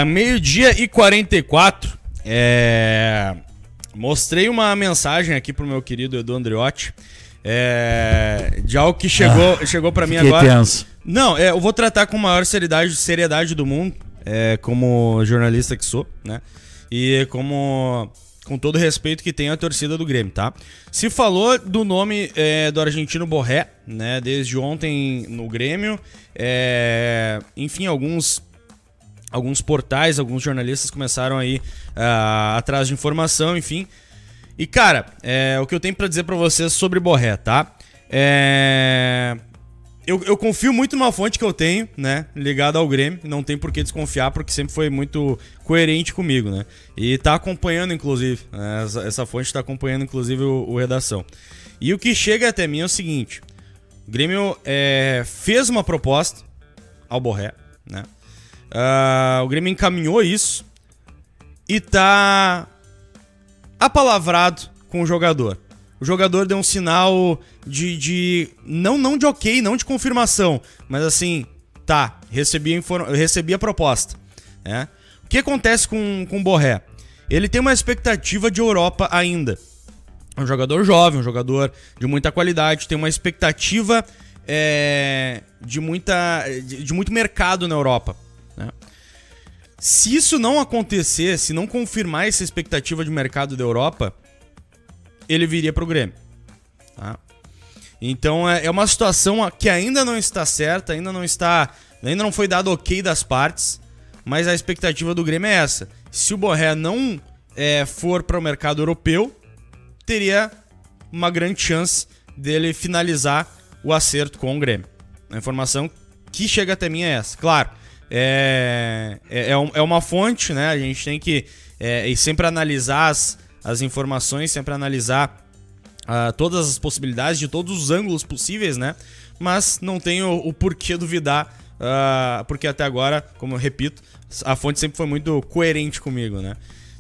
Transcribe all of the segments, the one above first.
Meio-dia e 44. Mostrei uma mensagem aqui pro meu querido Edu Andriotti. De algo que chegou pra mim agora. Tenso. Não, eu vou tratar com a maior seriedade do mundo, como jornalista que sou, né? E com todo o respeito que tem a torcida do Grêmio, tá? Se falou do nome do argentino Borré, né? Desde ontem no Grêmio. Enfim, alguns portais, alguns jornalistas começaram aí atrás de informação, enfim. E, cara, o que eu tenho pra dizer pra vocês sobre Borré, tá? Eu confio muito numa fonte que eu tenho, né? Ligada ao Grêmio. Não tem por que desconfiar, porque sempre foi muito coerente comigo, né? E tá acompanhando, inclusive. Essa fonte tá acompanhando, inclusive, o Redação. E o que chega até mim é o seguinte. O Grêmio fez uma proposta ao Borré, né? O Grêmio encaminhou isso e tá apalavrado com o jogador. O jogador deu um sinal não de ok, não de confirmação, mas assim, tá, recebi a proposta, né? O que acontece com o Borré? Ele tem uma expectativa de Europa ainda. É um jogador jovem, um jogador de muita qualidade, tem uma expectativa de muito mercado na Europa, né? Se isso não acontecer, se não confirmar essa expectativa de mercado da Europa, ele viria para o Grêmio, tá? Então é uma situação que ainda não está certa, ainda não foi dado ok das partes, mas a expectativa do Grêmio é essa. Se o Borré não for para o mercado europeu, teria uma grande chance dele finalizar o acerto com o Grêmio. A informação que chega até mim é essa. Claro, é uma fonte, né? A gente tem que sempre analisar as informações, sempre analisar todas as possibilidades de todos os ângulos possíveis, né? Mas não tenho o porquê duvidar, porque até agora, como eu repito, a fonte sempre foi muito coerente comigo, né?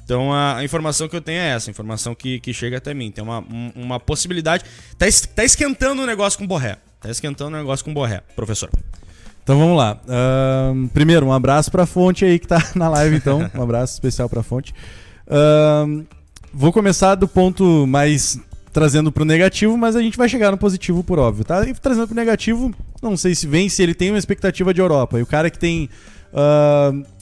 Então a informação que eu tenho é essa, a informação que chega até mim. Tem uma possibilidade. Tá esquentando o negócio com o Borré. Professor. Então vamos lá. Primeiro, um abraço pra fonte aí que tá na live, então. Um abraço especial pra fonte. Vou começar do ponto mais trazendo pro negativo, mas a gente vai chegar no positivo por óbvio, tá? E trazendo pro negativo, não sei se ele tem uma expectativa de Europa. E o cara que tem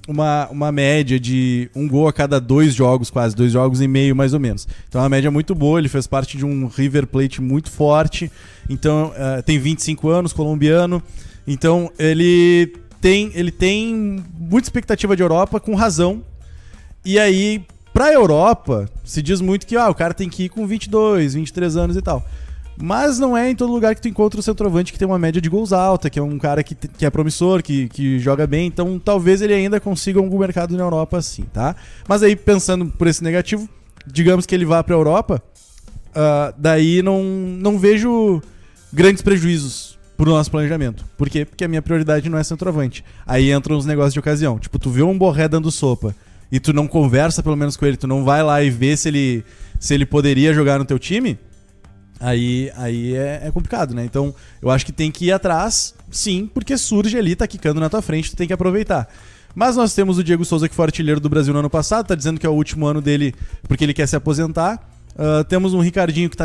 uma média de um gol a cada 2 jogos, quase 2 jogos e meio mais ou menos. Então é uma média muito boa, ele fez parte de um River Plate muito forte. Então tem 25 anos, colombiano. Então ele tem muita expectativa de Europa, com razão. E aí, pra Europa, se diz muito que o cara tem que ir com 22, 23 anos e tal. Mas não é em todo lugar que tu encontra o centroavante que tem uma média de gols alta, que é um cara que é promissor, que joga bem. Então talvez ele ainda consiga algum mercado na Europa assim, tá? Mas aí, pensando por esse negativo, digamos que ele vá pra Europa, daí não vejo grandes prejuízos pro nosso planejamento. Por quê? Porque a minha prioridade não é centroavante. Aí entram os negócios de ocasião. Tipo, tu vê um Borré dando sopa e tu não conversa pelo menos com ele, tu não vai lá e vê se ele poderia jogar no teu time, aí é complicado, né? Então eu acho que tem que ir atrás, sim, porque surge ali, tá quicando na tua frente, tu tem que aproveitar. Mas nós temos o Diego Souza, que foi artilheiro do Brasil no ano passado, tá dizendo que é o último ano dele porque ele quer se aposentar. Temos um Ricardinho que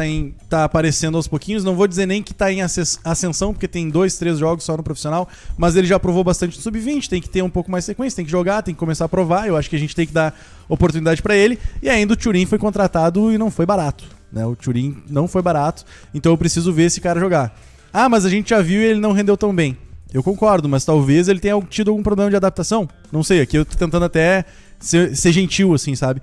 tá aparecendo aos pouquinhos. Não vou dizer nem que tá em ascensão, porque tem 2, 3 jogos só no profissional, mas ele já provou bastante no sub-20. Tem que ter um pouco mais sequência, tem que jogar, tem que começar a provar. Eu acho que a gente tem que dar oportunidade pra ele. E ainda o Thurin foi contratado e não foi barato, né? O Thurin não foi barato, então eu preciso ver esse cara jogar. Mas a gente já viu e ele não rendeu tão bem. Eu concordo, mas talvez ele tenha tido algum problema de adaptação. Não sei, aqui eu tô tentando até ser gentil, assim, sabe?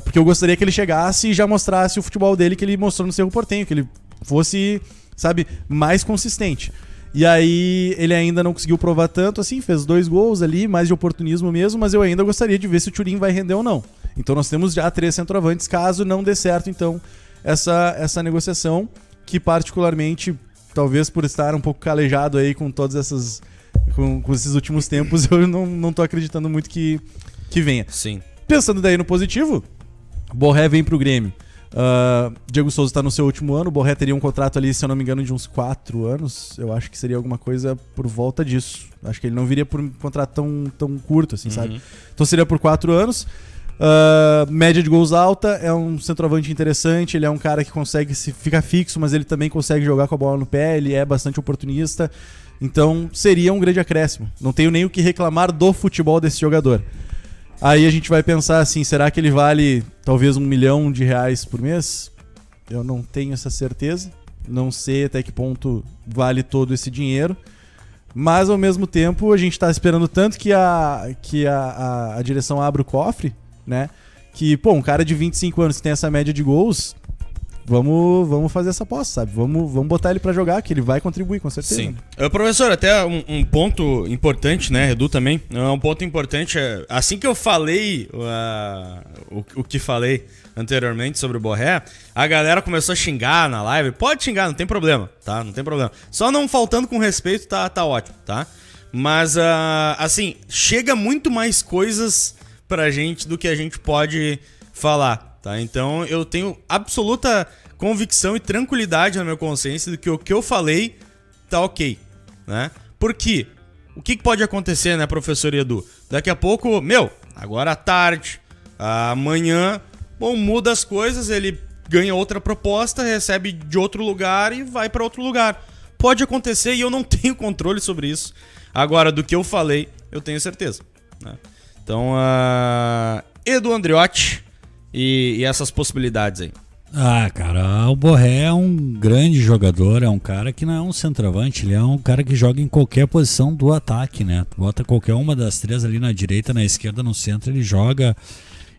Porque eu gostaria que ele chegasse e já mostrasse o futebol dele que ele mostrou no Cerro Porteño, que ele fosse, sabe, mais consistente. E aí ele ainda não conseguiu provar tanto, assim, fez 2 gols ali, mais de oportunismo mesmo, mas eu ainda gostaria de ver se o Thurin vai render ou não. Então nós temos já 3 centroavantes, caso não dê certo, então, essa negociação, que particularmente, talvez por estar um pouco calejado aí com todas essas... com esses últimos tempos, eu não tô acreditando muito que venha. Sim. Pensando daí no positivo, Borré vem pro Grêmio. Diego Souza tá no seu último ano, o Borré teria um contrato ali, se eu não me engano, de uns 4 anos. Eu acho que seria alguma coisa por volta disso. Acho que ele não viria por um contrato tão curto, assim, sabe? Então seria por 4 anos. Média de gols alta, é um centroavante interessante, ele é um cara que consegue ficar fixo, mas ele também consegue jogar com a bola no pé, ele é bastante oportunista. Então seria um grande acréscimo. Não tenho nem o que reclamar do futebol desse jogador. Aí a gente vai pensar assim, será que ele vale talvez R$1 milhão por mês? Eu não tenho essa certeza. Não sei até que ponto vale todo esse dinheiro. Mas ao mesmo tempo a gente está esperando tanto que a direção abra o cofre, né? Que, pô, um cara de 25 anos que tem essa média de gols, vamos fazer essa aposta, sabe? Vamos botar ele pra jogar, que ele vai contribuir, com certeza. Sim. Professor, até um ponto importante, né, Edu também, um ponto importante, assim que eu falei o que falei anteriormente sobre o Borré, a galera começou a xingar na live. Pode xingar, não tem problema, tá? Não tem problema. Só não faltando com respeito, tá ótimo, tá? Mas, assim, chega muito mais coisas pra gente do que a gente pode falar, tá? Então eu tenho absoluta convicção e tranquilidade na minha consciência de que o que eu falei tá ok, né? Porque o que pode acontecer, né, professor Edu? Daqui a pouco, agora à tarde, amanhã, muda as coisas, ele ganha outra proposta, recebe de outro lugar e vai pra outro lugar. Pode acontecer e eu não tenho controle sobre isso. Agora, do que eu falei, eu tenho certeza, né? Então, Edu Andriotti e essas possibilidades aí. Cara, o Borré é um grande jogador, é um cara que não é um centroavante, ele é um cara que joga em qualquer posição do ataque, né? Bota qualquer uma das três ali na direita, na esquerda, no centro, ele joga.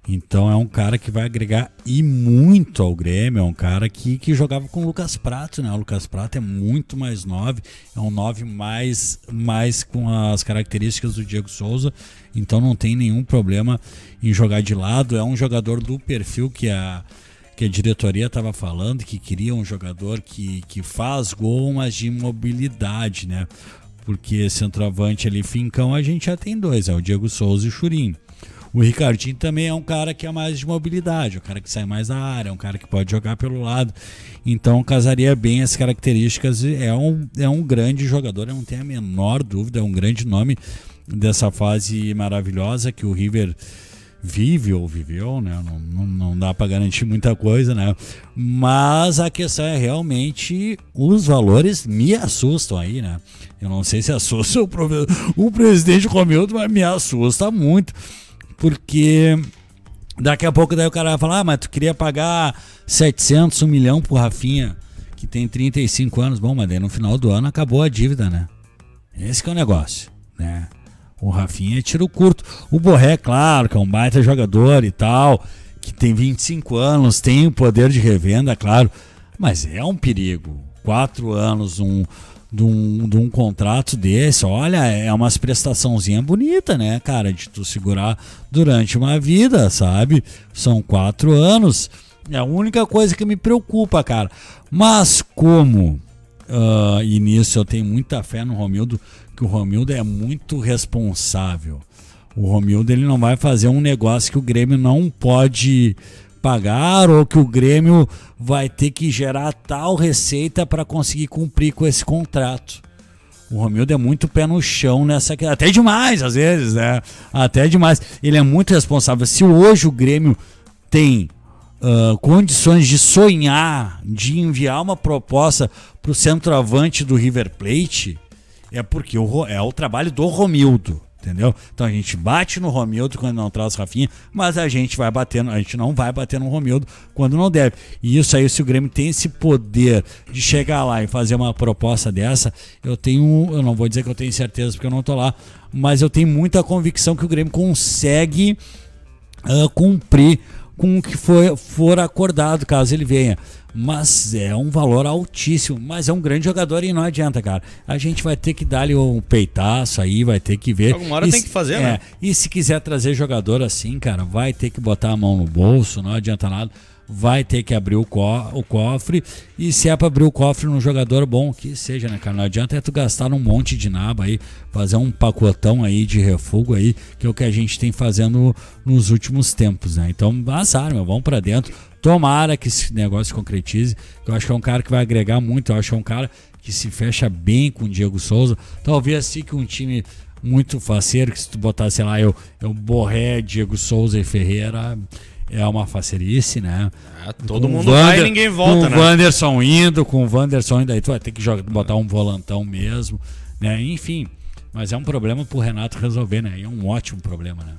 Então é um cara que vai agregar e muito ao Grêmio, é um cara que jogava com o Lucas Prato, né? O Lucas Prato é muito mais 9, é um 9 mais com as características do Diego Souza, então não tem nenhum problema em jogar de lado, é um jogador do perfil que a diretoria estava falando, que queria um jogador que faz gol, mas de mobilidade, né? Porque centroavante ali, fincão, a gente já tem dois, é o Diego Souza e o Churinho. O Ricardinho também é um cara que é mais de mobilidade, um cara que sai mais da área, um cara que pode jogar pelo lado. Então casaria bem as características. É um grande jogador, eu não tenho a menor dúvida, é um grande nome dessa fase maravilhosa que o River vive ou viveu, né? Não dá para garantir muita coisa, né? Mas a questão é realmente os valores me assustam aí, né? Eu não sei se assusta o presidente Romildo, mas me assusta muito. Porque daqui a pouco daí o cara vai falar, mas tu queria pagar 700, 1 milhão pro Rafinha, que tem 35 anos. Bom, mas daí no final do ano acabou a dívida, né? Esse que é o negócio, né? O Rafinha é tiro curto. O Borré, claro, que é um baita jogador e tal, que tem 25 anos, tem o poder de revenda, claro, mas é um perigo. 4 anos, de um contrato desse, olha, é umas prestaçãozinha bonita, né, cara, de tu segurar durante uma vida, sabe? São 4 anos, é a única coisa que me preocupa, cara. Mas como e nisso eu tenho muita fé no Romildo, que o Romildo é muito responsável. O Romildo, ele não vai fazer um negócio que o Grêmio não pode pagar ou que o Grêmio vai ter que gerar tal receita para conseguir cumprir com esse contrato. O Romildo é muito pé no chão nessa... Até demais, às vezes, né? Até demais. Ele é muito responsável. Se hoje o Grêmio tem condições de sonhar, de enviar uma proposta para o centroavante do River Plate, é porque é o trabalho do Romildo. Entendeu? Então a gente bate no Romildo quando não traz Rafinha, mas a gente não vai bater no Romildo quando não deve. E isso aí, se o Grêmio tem esse poder de chegar lá e fazer uma proposta dessa, eu não vou dizer que eu tenho certeza porque eu não tô lá, mas eu tenho muita convicção que o Grêmio consegue cumprir com o que for acordado, caso ele venha. Mas é um valor altíssimo, mas é um grande jogador e não adianta, cara. A gente vai ter que dar-lhe um peitaço aí, vai ter que ver. Alguma hora tem que fazer, né? E se quiser trazer jogador assim, cara, vai ter que botar a mão no bolso, não adianta nada. Vai ter que abrir o cofre. E se é pra abrir o cofre num jogador bom, que seja, né, cara? Não adianta tu gastar um monte de naba aí, fazer um pacotão aí de refugo aí, que é o que a gente tem fazendo nos últimos tempos, né? Então, azar, vamos pra dentro. Tomara que esse negócio se concretize. Eu acho que é um cara que vai agregar muito. Eu acho que é um cara que se fecha bem com o Diego Souza. Talvez fique um time muito faceiro, que se tu botar, sei lá, eu Borré, Diego Souza e Ferreira, é uma facerice, né? Todo mundo vai e ninguém volta, né? Com o Wanderson indo, aí tu vai ter que botar um volantão mesmo, né? Enfim, mas é um problema pro Renato resolver, né? E é um ótimo problema, né?